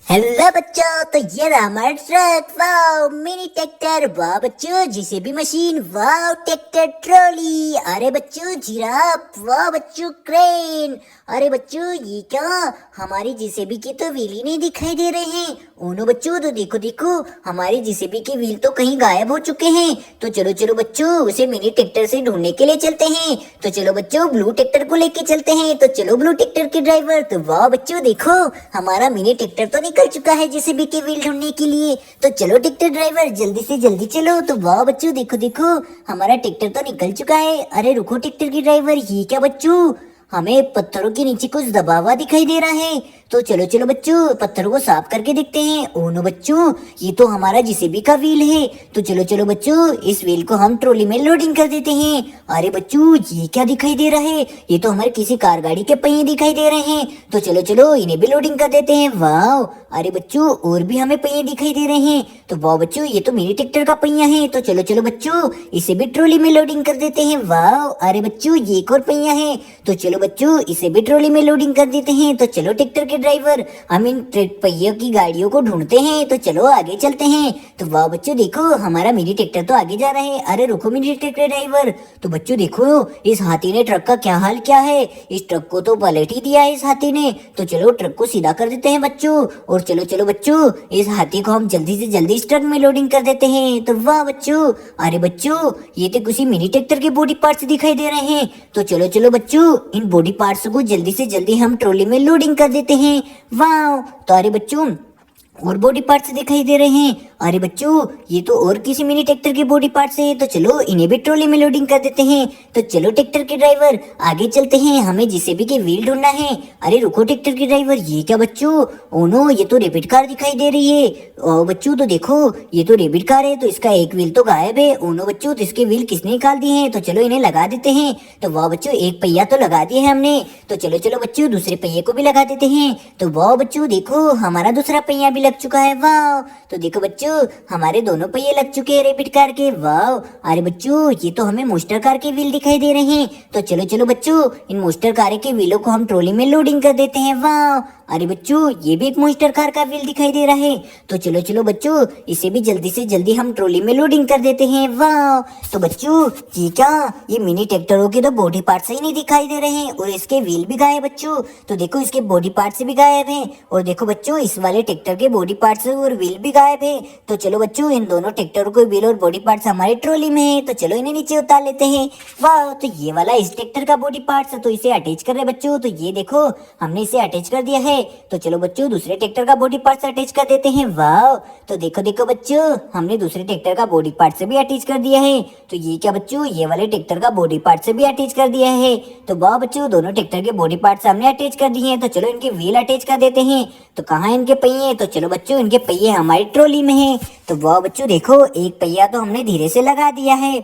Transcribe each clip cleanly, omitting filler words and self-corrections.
Hello बच्चों, तो ये रहा हमारा ट्रक। Wow, mini tractor. वाह बच्चों, JCB machine. Wow, tractor trolley. अरे बच्चों, जिराफ। वाह बच्चों, क्रेन। अरे बच्चों, ये क्या, हमारी जेसीबी के तो व्हील ही नहीं दिखाई दे रहे हैं। ओनो बच्चों, तो देखो देखो, हमारी जेसीबी के व्हील तो कहीं गायब हो चुके हैं। तो चलो चलो बच्चों, उसे मिनी ट्रैक्टर से ढूंढने के लिए चलते हैं। तो चलो बच्चों, ब्लू ट्रैक्टर को लेके चलते हैं। तो चलो ब्लू ट्रैक्टर के ड्राइवर। तो वाह बच्चों, देखो हमारा मिनी ट्रैक्टर तो निकल चुका है जेसीबी के व्हील ढूंढने के लिए। तो चलो ट्रैक्टर ड्राइवर, जल्दी से जल्दी चलो। तो वाह बच्चों, देखो देखो, हमारा ट्रैक्टर तो निकल चुका है। अरे रुको ट्रैक्टर के ड्राइवर, ये क्या बच्चों, हमें पत्थरों के नीचे कुछ दबा हुआ दिखाई दे रहा है। तो चलो चलो बच्चों, पत्थरों को साफ करके देखते हैं। ओ नो बच्चों, ये तो हमारा जेसीबी का व्हील है। तो चलो चलो बच्चों, इस व्हील को हम ट्रॉली में लोडिंग कर देते हैं। अरे बच्चों, ये क्या दिखाई दे रहा है, ये तो हमारे किसी कार गाड़ी के पहिए दिखाई दे रहे हैं। तो चलो चलो, इन्हें भी लोडिंग कर देते हैं। वाह, अरे बच्चों, और भी हमें पहिए दिखाई दे रहे हैं। तो वाह बच्चों, ये तो मेरे ट्रैक्टर का पहिया है। तो चलो चलो बच्चों, इसे भी ट्रॉली में लोडिंग कर देते हैं। वाह, अरे बच्चों, ये एक और पहिया है। तो चलो बच्चों, इसे भी ट्रॉली में लोडिंग कर देते हैं। तो चलो ट्रैक्टर के ड्राइवर, हम इन पहियों की गाड़ियों को ढूंढते हैं। तो चलो आगे चलते हैं। तो वाह बच्चों, देखो हमारा मिनी ट्रैक्टर तो आगे जा रहा है। अरे रुको मिनी ट्रैक्टर ड्राइवर। तो बच्चों देखो, इस हाथी ने ट्रक का क्या हाल किया है। इस ट्रक को तो पलट ही दिया है इस हाथी ने। तो चलो ट्रक को सीधा कर देते हैं बच्चों। और चलो चलो बच्चों, इस हाथी को हम जल्दी से जल्दी इस ट्रक में लोडिंग कर देते हैं। तो वाह बच्चों, अरे बच्चों, ये तो किसी मिनी ट्रैक्टर के बॉडी पार्ट्स दिखाई दे रहे हैं। तो चलो चलो बच्चों, इन बॉडी पार्ट्स को जल्दी से जल्दी हम ट्रॉली में लोडिंग कर देते हैं। वाह, तो अरे बच्चों, और बॉडी पार्ट्स दिखाई दे रहे हैं। अरे बच्चों, ये तो और किसी मिनी ट्रैक्टर के बॉडी पार्ट्स हैं। तो चलो इन्हें भी ट्रॉली में लोडिंग कर देते हैं। तो चलो ट्रैक्टर के ड्राइवर, आगे चलते हैं, हमें जेसीबी के व्हील ढूंढना है। अरे रुको ट्रैक्टर के ड्राइवर, ये क्या बच्चों, ओ नो, ये तो रैपिड कार दिखाई दे रही है। ओ बच्चों, तो देखो, ये तो रैपिड कार है। तो इसका एक व्हील तो गायब है। ओ नो बच्चों, तो इसके व्हील किसने निकाल दिए हैं। तो चलो इन्हें लगा देते हैं। तो वाह बच्चों, एक पहिया तो लगा दिए है हमने। तो चलो चलो बच्चों, दूसरे पहिए को भी लगा देते हैं। तो वाह बच्चों, देखो हमारा दूसरा पहिया भी लग चुका है। वाह, तो देखो बच्चों, हमारे दोनों पहिए लग चुके हैं रैपिड कार के। वाह, अरे बच्चों, ये तो हमें मोस्टर कार के व्हील दिखाई दे रहे हैं। तो चलो चलो बच्चों, इन मोस्टर कार के व्हीलों को हम ट्रॉली में लोडिंग कर देते हैं। वाह, अरे बच्चों, ये भी एक मोस्टर कार का व्हील दिखाई दे रहा है। तो चलो चलो बच्चों, इसे भी जल्दी से जल्दी हम ट्रॉली में लोडिंग कर देते हैं। वाह, तो बच्चों, ये क्या, ये मिनी ट्रैक्टरों के तो बॉडी पार्ट्स ही नहीं दिखाई दे रहे हैं, और इसके व्हील भी गायब बच्चों। तो देखो, इसके बॉडी पार्ट्स भी गायब हैं। और देखो बच्चों, इस वाले ट्रैक्टर के बॉडी पार्ट्स और व्हील भी गायब है। तो चलो बच्चों, इन दोनों ट्रैक्टरों के व्हील और बॉडी पार्ट्स हमारी ट्रॉली में है। तो चलो इन्हें नीचे उतार लेते हैं। वाह, तो ये वाला इस ट्रैक्टर का बॉडी पार्ट्स, तो इसे अटैच कर रहे बच्चों। तो ये देखो, हमने इसे अटैच कर दिया है। तो चलो बच्चों, दूसरे ट्रैक्टर का बॉडी पार्ट्स अटैच कर देते हैं। वाह, तो देखो देखो बच्चों, हमने दूसरे ट्रैक्टर का बॉडी पार्ट से भी अटैच कर दिया है। तो ये क्या बच्चों, ये वाले ट्रैक्टर का बॉडी पार्ट से भी अटैच कर दिया है। तो वाह बच्चों, दोनों ट्रैक्टर के बॉडी पार्ट्स हमने अटैच कर दिए हैं। तो चलो इनके व्हील अटैच कर देते हैं। तो कहाँ इनके पहिए, तो चलो बच्चों, इनके पहिए हमारी ट्रॉली में है। तो वाह बच्चों, देखो, एक पहिया तो हमने धीरे से लगा दिया है।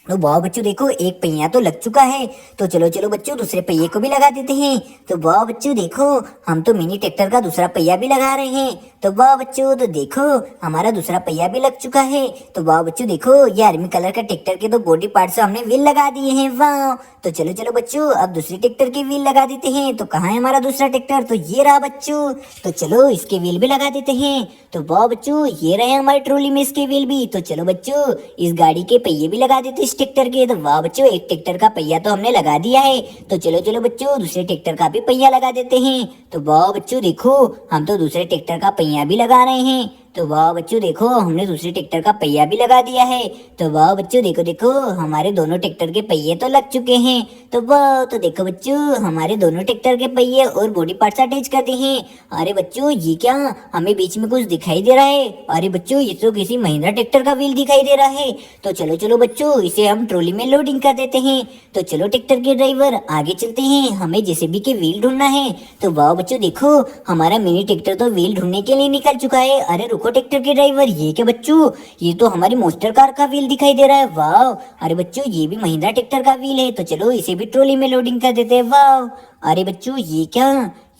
तो वाह बच्चों, देखो, एक पहिया तो लग चुका है। तो चलो चलो बच्चों, दूसरे पहिए को भी लगा देते हैं। तो वाह बच्चों, देखो, हम तो मिनी ट्रैक्टर का दूसरा पहिया भी लगा रहे हैं। तो वाह बच्चों, तो देखो, हमारा दूसरा पहिया भी लग चुका है। तो वाह बच्चों, देखो, ये आर्मी कलर का ट्रैक्टर के तो बॉडी पार्ट से हमने व्हील लगा दिए हैं। वाह, तो चलो चलो बच्चों, अब दूसरे ट्रैक्टर के व्हील लगा देते हैं। तो कहाँ है हमारा दूसरा ट्रैक्टर, तो ये रहा बच्चों। तो चलो इसके व्हील भी लगा देते हैं। तो वाह बच्चों, ये रहे हमारी ट्रॉली में इसके व्हील भी। तो चलो बच्चों, इस गाड़ी के पहिए भी लगा देते हैं ट्रैक्टर के। तो वाह बच्चों, एक ट्रैक्टर का पहिया तो हमने लगा दिया है। तो चलो चलो बच्चों, दूसरे ट्रैक्टर का भी पहिया लगा देते हैं। तो वाह बच्चों, देखो, हम तो दूसरे ट्रैक्टर का पहिया भी लगा रहे हैं। तो वाह बच्चों, देखो, हमने दूसरे ट्रैक्टर का पहिया भी लगा दिया है। तो वाह बच्चों, देखो देखो, हमारे दोनों ट्रैक्टर के पहिए तो लग चुके हैं। तो वाह, तो देखो बच्चों, हमारे दोनों ट्रैक्टर के पहिए और बॉडी पार्ट्स अटैच कर दिए हैं। अरे बच्चों, ये क्या, हमें बीच में कुछ दिखाई दे रहा है। अरे बच्चों, ये तो किसी महिंद्रा ट्रैक्टर का व्हील दिखाई दे रहा है। तो चलो चलो बच्चों, इसे हम ट्रॉली में लोडिंग कर देते हैं। तो चलो ट्रैक्टर के ड्राइवर, आगे चलते हैं, हमें जेसीबी के व्हील ढूंढना है। तो वाह बच्चों, देखो, हमारा मिनी ट्रैक्टर तो व्हील ढूंढने के लिए निकल चुका है। अरे रुको ट्रैक्टर के ड्राइवर, ये क्या बच्चों, ये तो हमारी मोस्टर कार का व्हील दिखाई दे रहा है। वाह, अरे बच्चों, ये भी महिंद्रा ट्रैक्टर का व्हील है। तो चलो इसे भी ट्रॉली में लोडिंग कर देते हैं। वाह, अरे बच्चों, ये क्या,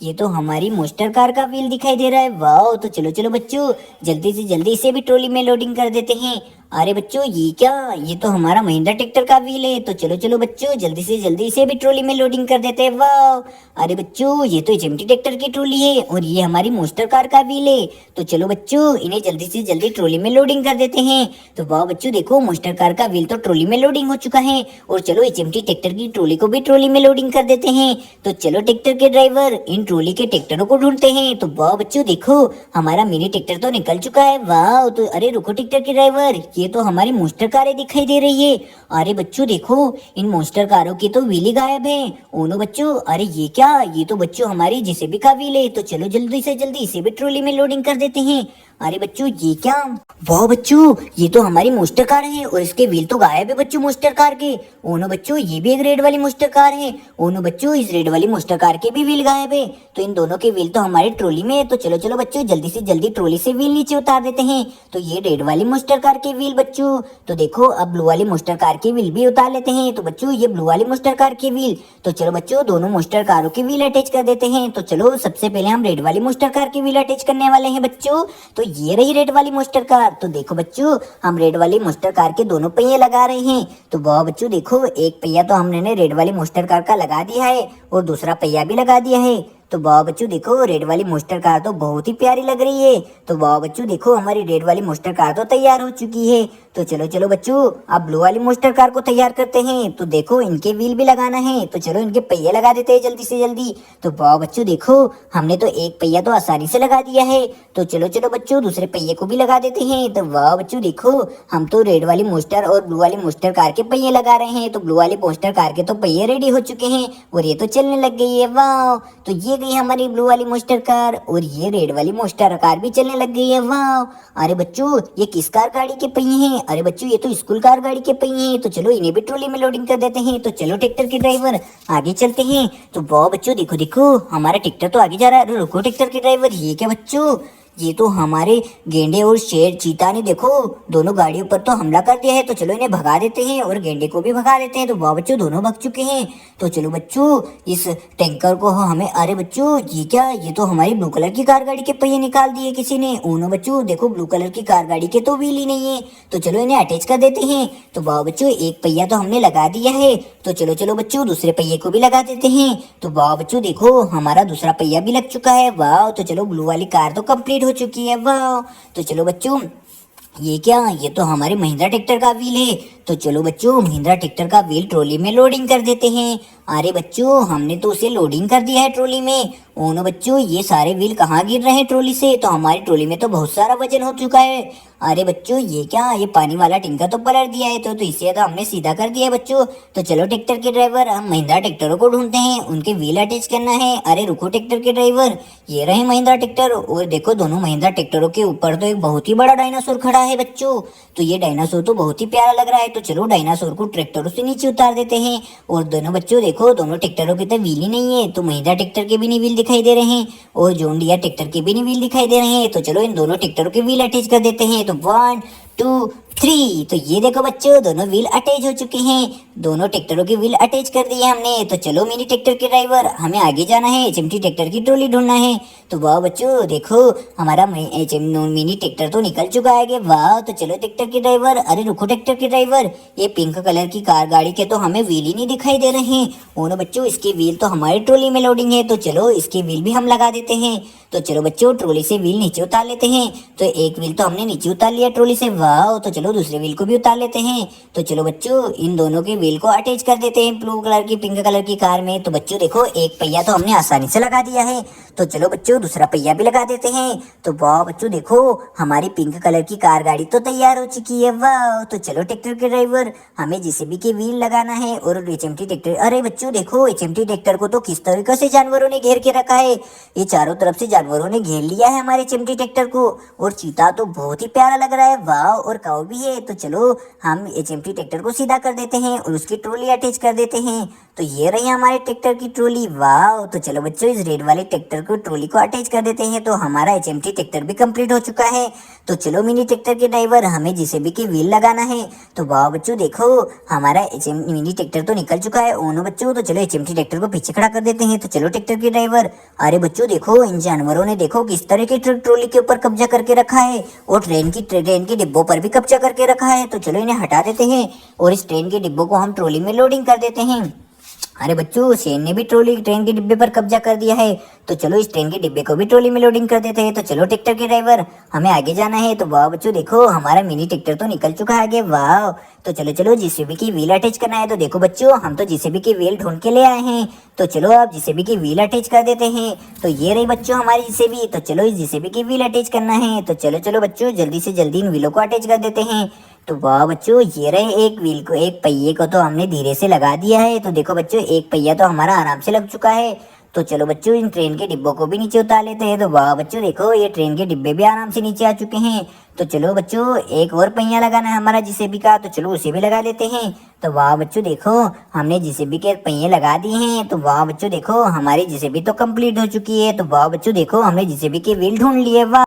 ये तो हमारी मोस्टर कार का व्हील दिखाई दे रहा है। वाह, तो चलो चलो बच्चों, जल्दी से जल्दी इसे भी ट्रॉली में लोडिंग कर देते हैं। अरे बच्चों ये क्या, ये तो हमारा महिंद्रा ट्रैक्टर का व्हील है। तो चलो चलो बच्चों जल्दी से जल्दी इसे भी ट्रॉली में लोडिंग कर देते हैं। वाह, अरे बच्चों ये तो एचएमटी ट्रैक्टर की ट्रॉली है और ये हमारी मोस्टर कार का व्हील है। तो चलो बच्चों इन्हें जल्दी से जल्दी ट्रॉली में लोडिंग कर देते हैं। तो वाह बच्चों देखो मोस्टर कार का व्हील तो ट्रॉली में लोडिंग हो चुका है और चलो एचएमटी ट्रैक्टर की ट्रॉली को भी ट्रॉली में लोडिंग कर देते हैं। तो चलो ट्रैक्टर के ड्राइवर इन ट्रॉली के ट्रैक्टरों को ढूंढते हैं। तो वाह बच्चों देखो हमारा मिनी ट्रैक्टर तो निकल चुका है। वाह, तो अरे रुको ट्रैक्टर के ड्राइवर, ये तो हमारी मोस्टर कारें दिखाई दे रही है। अरे बच्चों देखो इन मोस्टर कारों की तो व्हील ही गायब है। ओनो बच्चों, अरे ये क्या, ये तो बच्चों हमारी जेसीबी का व्हील है। तो चलो जल्दी से जल्दी इसे भी ट्रॉली में लोडिंग कर देते हैं। अरे बच्चों ये क्या, वाह बच्चों ये तो हमारी मोस्टर कार है और इसके व्हील तो गायब है बच्चों मोस्टर कार के। ओनो बच्चों ये भी एक रेड वाली मोस्टर कार है। ओनो बच्चों इस रेड वाली मोस्टर कार के भी व्हील गायब है। तो इन दोनों के व्हील तो हमारी ट्रॉली में है। तो चलो चलो बच्चों जल्दी से जल्दी ट्रॉली से व्हील नीचे उतार देते हैं। तो ये रेड वाली मोस्टर कार के व्हील बच्चों, तो देखो अब ब्लू वाली मोस्टर कार के व्हील भी उतार लेते हैं। तो बच्चों ये ब्लू वाली मोस्टर कार के व्हील, तो चलो बच्चों दोनों मोस्टर कारों के व्हील अटैच कर देते हैं। तो चलो सबसे पहले हम रेड वाली मोस्टर कार के व्हील अटैच करने वाले हैं बच्चों। तो ये रही रेड वाली मोस्टर कार। तो देखो बच्चों हम रेड वाली मोस्टर कार के दोनों पहिए लगा रहे हैं। तो वाह बच्चों देखो एक पहिया तो हमने रेड वाली मोस्टर कार का लगा दिया है और दूसरा पहिया भी लगा दिया है। तो वाह बच्चों देखो रेड वाली मोस्टर कार तो बहुत ही प्यारी लग रही है। तो वाह बच्चों देखो हमारी रेड वाली मोस्टर कार तो तैयार हो चुकी है। तो चलो चलो बच्चों अब ब्लू वाली मोस्टर कार को तैयार करते हैं। तो देखो इनके व्हील भी लगाना है। तो चलो इनके पहिए लगा देते हैं जल्दी से जल्दी। तो वाह बच्चों देखो हमने तो एक पहिया तो आसानी से लगा दिया है। तो चलो चलो बच्चों दूसरे पहिए को भी लगा देते हैं। तो वाह बच्चों देखो हम तो रेड वाली मोस्टर और ब्लू वाली मोस्टर कार के पहिए लगा रहे हैं। तो ब्लू वाली मोस्टर कार के तो पहिए रेडी हो चुके हैं और ये तो चलने लग गई है। वाह, तो ये गई हमारी ब्लू वाली मोस्टर कार और ये रेड वाली मोस्टर कार भी चलने लग गई है। वाह, अरे बच्चों ये किस कार गाड़ी के पहिए हैं? अरे बच्चों ये तो स्कूल कार गाड़ी के पहिए हैं। तो चलो इन्हें भी ट्रॉली में लोडिंग कर देते हैं। तो चलो ट्रैक्टर के ड्राइवर आगे चलते हैं। तो वाह बच्चों देखो देखो हमारा ट्रैक्टर तो आगे जा रहा है। अरे रुको ट्रैक्टर के ड्राइवर, ये क्या बच्चों, ये तो हमारे गेंडे और शेर चीता ने देखो दोनों गाड़ियों पर तो हमला कर दिया है। तो चलो इन्हें भगा देते हैं और गेंडे को भी भगा देते हैं। तो वाह बच्चों दोनों भग चुके हैं। तो चलो बच्चों इस टैंकर को हमें, अरे बच्चों ये क्या, ये तो हमारी ब्लू कलर की कार गाड़ी के पहिए निकाल दिए किसी ने। ओनो बच्चों देखो ब्लू कलर की कार गाड़ी के तो व्हील ही नहीं है। तो चलो इन्हें अटैच कर देते हैं। तो वाह बच्चों एक पहिया तो हमने लगा दिया है। तो चलो चलो बच्चों दूसरे पहिए को भी लगा देते हैं। तो वाह बच्चों देखो हमारा दूसरा पहिया भी लग चुका है। वाह, तो चलो ब्लू वाली कार तो कंप्लीट हो चुकी है। वाह, तो चलो बच्चों ये क्या, ये तो हमारे महिंद्रा ट्रैक्टर का व्हील है। तो चलो बच्चों महिंद्रा ट्रैक्टर का व्हील ट्रॉली में लोडिंग कर देते हैं। अरे बच्चों हमने तो उसे लोडिंग कर दिया है ट्रॉली में। ओनो बच्चों ये सारे व्हील कहाँ गिर रहे हैं ट्रॉली से? तो हमारी ट्रॉली में तो बहुत सारा वजन हो चुका है। अरे बच्चों ये क्या, ये पानी वाला टिंका तो पलट दिया है। तो इसे तो हमने सीधा कर दिया है बच्चों। तो चलो ट्रैक्टर के ड्राइवर हम महिंद्रा ट्रैक्टरों को ढूंढते हैं, उनके व्हील अटैच करना है। अरे रुको ट्रैक्टर के ड्राइवर, ये रहे महिंद्रा ट्रैक्टर और देखो दोनों महिंद्रा ट्रैक्टरों के ऊपर तो एक बहुत ही बड़ा डायनासोर खड़ा है बच्चों। तो ये डायनासोर तो बहुत ही प्यारा लग रहा है। तो चलो डायनासोर को ट्रैक्टरों से नीचे उतार देते हैं। और दोनों बच्चों देखो दोनों ट्रैक्टरों के तो व्हील ही नहीं है। तो महिंद्रा ट्रैक्टर के भी नहीं व्हील दिखाई दे रहे हैं और जॉन डियर ट्रैक्टर के भी नहीं व्हील दिखाई दे रहे हैं। तो चलो इन दोनों ट्रैक्टरों के व्हील अटैच कर देते हैं। तो 1 2 3, तो ये देखो बच्चों दोनों व्हील अटैच हो चुके हैं। दोनों ट्रैक्टरों के व्हील अटैच कर दिए हमने। तो चलो मिनी ट्रैक्टर के ड्राइवर हमें आगे जाना है, चिमटी ट्रैक्टर की ट्रॉली ढूंढना है। तो वाह बच्चों देखो हमारा मिनी ट्रैक्टर तो निकल चुका है आगे। वाह, तो चलो ट्रैक्टर के ड्राइवर, अरे रुको ट्रैक्टर के ड्राइवर, ये पिंक कलर की कार गाड़ी के तो हमें व्हील ही नहीं दिखाई दे रहे हैं। ओनो बच्चों इसके व्हील तो हमारी ट्रॉली में लोडिंग है। तो चलो इसके व्हील भी हम लगा देते हैं। तो चलो बच्चों ट्रॉली से व्हील नीचे उतार लेते हैं। तो एक व्हील तो हमने नीचे उतार लिया ट्रॉली से। वाह, तो चलो दूसरे व्हील को भी उतार लेते हैं। तो चलो बच्चों इन दोनों के व्हील को अटैच कर देते हैं ब्लू कलर की पिंक कलर की कार में। तो बच्चों देखो एक पहिया तो हमने आसानी से लगा दिया है। तो चलो बच्चों दूसरा पहिया भी लगा देते हैं। तो वाह बच्चों देखो हमारी पिंक कलर की कार गाड़ी तो तैयार हो चुकी है। वाह, तो चलो ट्रैक्टर के ड्राइवर हमें जेसीबी के व्हील लगाना है और एचएमटी ट्रैक्टर, अरे बच्चों देखो एचएमटी ट्रैक्टर को तो किस तरीके से जानवरों ने घेर के रखा है। ये चारों तरफ से जानवरों ने घेर लिया है हमारे एचएमटी ट्रैक्टर को और चीता तो बहुत ही प्यारा लग रहा है। वाह, और काऊ भी है। तो चलो हम एचएमटी ट्रैक्टर को सीधा कर देते हैं और उसकी ट्रॉली अटैच कर देते हैं। तो ये रही हमारे ट्रैक्टर की ट्रॉली। वाह, तो चलो बच्चों इस रेड वाले ट्रैक्टर को ट्रॉली को अटैच कर देते हैं तो हमारा एचएमटी ट्रैक्टर भी कंप्लीट हो चुका है। तो चलो मिनी ट्रैक्टर के ड्राइवर, हमें जेसीबी की व्हील लगाना है। तो वाह बच्चों देखो, हमारा मिनी ट्रैक्टर तो निकल चुका है ओनो बच्चों। तो चलो एचएमटी ट्रैक्टर को पीछे खड़ा कर देते हैं। तो चलो ट्रैक्टर के ड्राइवर, अरे बच्चों देखो, इन जानवरों ने देखो किस तरह की ट्रॉली के ऊपर कब्जा करके रखा है और ट्रेन के डिब्बों पर भी कब्जा करके रखा है। तो चलो इन्हें हटा देते हैं और इस ट्रेन के डिब्बों को हम ट्रॉली में लोडिंग कर देते हैं। अरे बच्चों, शेर ने भी ट्रेन के डिब्बे पर कब्जा कर दिया है। तो चलो इस ट्रेन के डिब्बे को भी ट्रॉली में लोडिंग कर देते हैं। तो चलो ट्रैक्टर के ड्राइवर, हमें आगे जाना है। तो वाह बच्चों देखो, हमारा मिनी ट्रैक्टर तो निकल चुका है आगे। वाह, तो चलो चलो जेसीबी की व्हील अटैच करना है। तो देखो बच्चों, हम तो जेसीबी की व्हील ढूंढ के ले आए हैं। तो चलो आप जेसीबी की व्हील अटैच कर देते हैं। तो ये रही बच्चों हमारी जेसीबी। तो चलो इस जेसीबी की व्हील अटैच करना है। तो चलो चलो बच्चों, जल्दी से जल्दी इन व्हीलों को अटैच कर देते हैं। तो वाह बच्चों, ये रहे एक व्हील को, एक पहिए को तो हमने धीरे से लगा दिया है। तो देखो बच्चों, एक पहिया तो हमारा आराम से लग चुका है। तो चलो बच्चों, इन ट्रेन के डिब्बों को भी नीचे उतार लेते हैं। तो वाह बच्चों देखो, ये ट्रेन के डिब्बे भी आराम से नीचे आ चुके हैं। तो चलो बच्चों, एक और पहिया लगाना है हमारा जेसीबी का। तो चलो उसे भी लगा लेते हैं। तो वाह बच्चों देखो, हमने जेसीबी के पहिए लगा दिए हैं। तो वाह बच्चों देखो, हमारी जेसीबी तो कंप्लीट हो चुकी है। तो वाह बच्चों देखो, हमने जेसीबी की व्हील ढूंढ ली है। वाह।